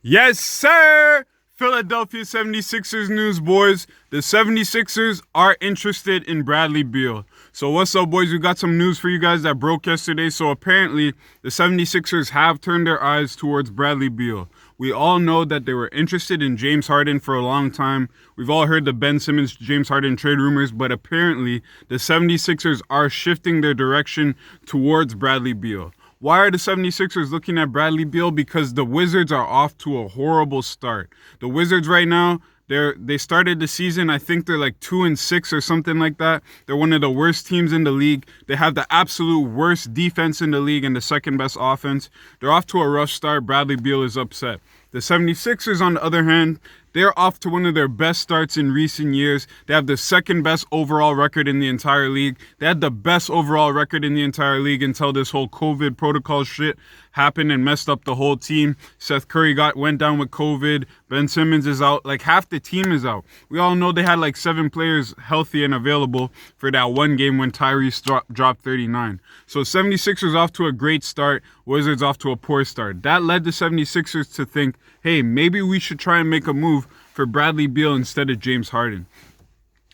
Yes, sir! Philadelphia 76ers news, boys. The 76ers are interested in Bradley Beal. So what's up, boys? We got some news for you guys that broke yesterday. So apparently, the 76ers have turned their eyes towards Bradley Beal. We all know that they were interested in James Harden for a long time. We've all heard the Ben Simmons, James Harden trade rumors, but apparently, the 76ers are shifting their direction towards Bradley Beal. Why are the 76ers looking at Bradley Beal? Because the Wizards are off to a horrible start. The Wizards right now, they started the season, I think they're like 2-6 or something like that. They're one of the worst teams in the league. They have the absolute worst defense in the league and the second best offense. They're off to a rough start. Bradley Beal is upset. The 76ers, on the other hand, they're off to one of their best starts in recent years. They have the second best overall record in the entire league. They had the best overall record in the entire league until this whole COVID protocol shit happened and messed up the whole team. Seth Curry went down with COVID. Ben Simmons is out. Like half the team is out. We all know they had like 7 players healthy and available for that one game when Tyrese dropped 39. So 76ers off to a great start. Wizards off to a poor start. That led the 76ers to think, hey, maybe we should try and make a move for Bradley Beal instead of James Harden.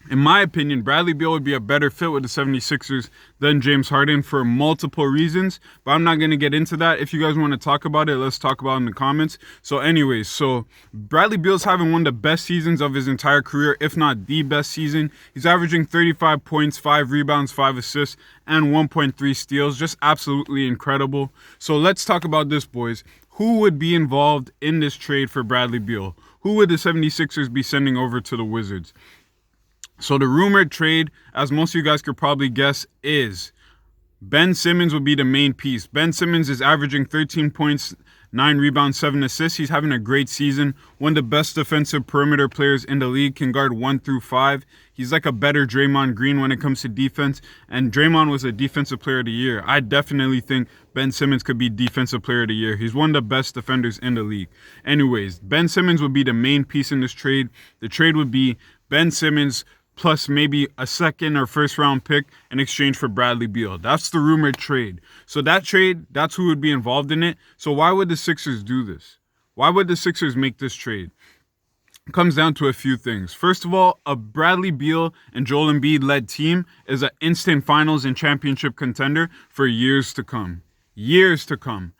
In my opinion, Bradley Beal would be a better fit with the 76ers than James Harden for multiple reasons, but I'm not going to get into that. If you guys want to talk about it, let's talk about it in the comments. So anyways, Bradley Beal's having one of the best seasons of his entire career, if not the best season. He's averaging 35 points, 5 rebounds, 5 assists, and 1.3 steals. Just absolutely incredible. So let's talk about this, boys. Who would be involved in this trade for Bradley Beal? Who would the 76ers be sending over to the Wizards? So the rumored trade, as most of you guys could probably guess, is Ben Simmons would be the main piece. Ben Simmons is averaging 13 points, 9 rebounds, 7 assists. He's having a great season. One of the best defensive perimeter players in the league, can guard 1 through 5. He's like a better Draymond Green when it comes to defense. And Draymond was a defensive player of the year. I definitely think Ben Simmons could be defensive player of the year. He's one of the best defenders in the league. Anyways, Ben Simmons would be the main piece in this trade. The trade would be Ben Simmons plus maybe a second or first round pick in exchange for Bradley Beal. That's the rumored trade. So that trade, that's who would be involved in it. So why would the Sixers do this? Why would the Sixers make this trade? It comes down to a few things. First of all, a Bradley Beal and Joel Embiid led team is an instant finals and championship contender for years to come. Years to come.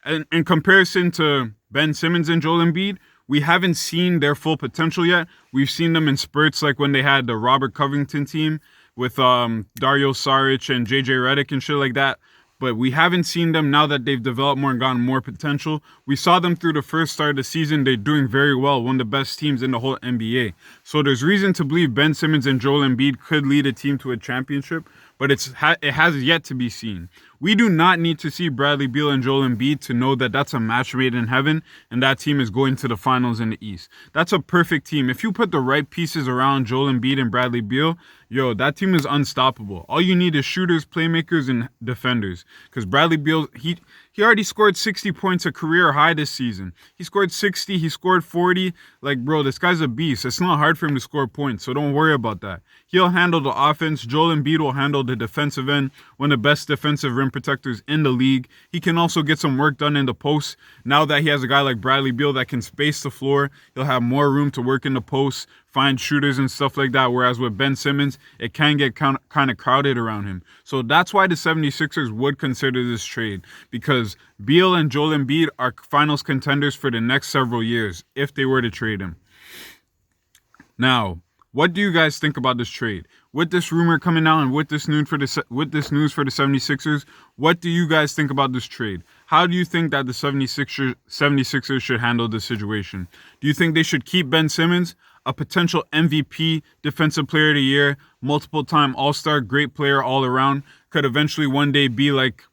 And in comparison to Ben Simmons and Joel Embiid, we haven't seen their full potential yet. We've seen them in spurts, like when they had the Robert Covington team with Dario Saric and JJ Redick and shit like that. But we haven't seen them now that they've developed more and gotten more potential. We saw them through the first start of the season. They're doing very well, one of the best teams in the whole NBA. So there's reason to believe Ben Simmons and Joel Embiid could lead a team to a championship, but it has yet to be seen. We do not need to see Bradley Beal and Joel Embiid to know that that's a match made in heaven and that team is going to the finals in the East. That's a perfect team. If you put the right pieces around Joel Embiid and Bradley Beal, that team is unstoppable. All you need is shooters, playmakers, and defenders. Because Bradley Beal, he already scored 60 points, a career high this season. He scored 60, he scored 40. Like, bro, this guy's a beast. It's not hard for him to score points, so don't worry about that. He'll handle the offense. Joel Embiid will handle the defensive end, one of the best defensive rim protectors in the league. He can also get some work done in the post. Now that he has a guy like Bradley Beal that can space the floor, he'll have more room to work in the post, find shooters and stuff like that. Whereas with Ben Simmons, it can get kind of crowded around him. So that's why the 76ers would consider this trade, because Beal and Joel Embiid are finals contenders for the next several years if they were to trade him. Now, what do you guys think about this trade? With this rumor coming out and with this news for the 76ers, what do you guys think about this trade? How do you think that the 76ers should handle this situation? Do you think they should keep Ben Simmons, a potential MVP, defensive player of the year, multiple-time All-Star, great player all around, could eventually one day be like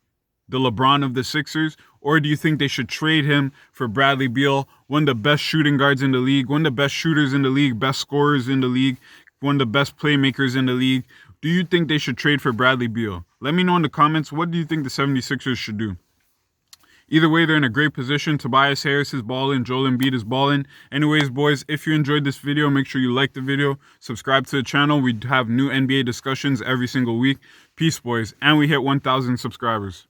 the LeBron of the Sixers? Or do you think they should trade him for Bradley Beal, one of the best shooting guards in the league, one of the best shooters in the league, best scorers in the league, one of the best playmakers in the league? Do you think they should trade for Bradley Beal? Let me know in the comments, what do you think the 76ers should do? Either way, they're in a great position. Tobias Harris is balling. Joel Embiid is balling. Anyways, boys, if you enjoyed this video, make sure you like the video. Subscribe to the channel. We have new NBA discussions every single week. Peace, boys. And we hit 1,000 subscribers.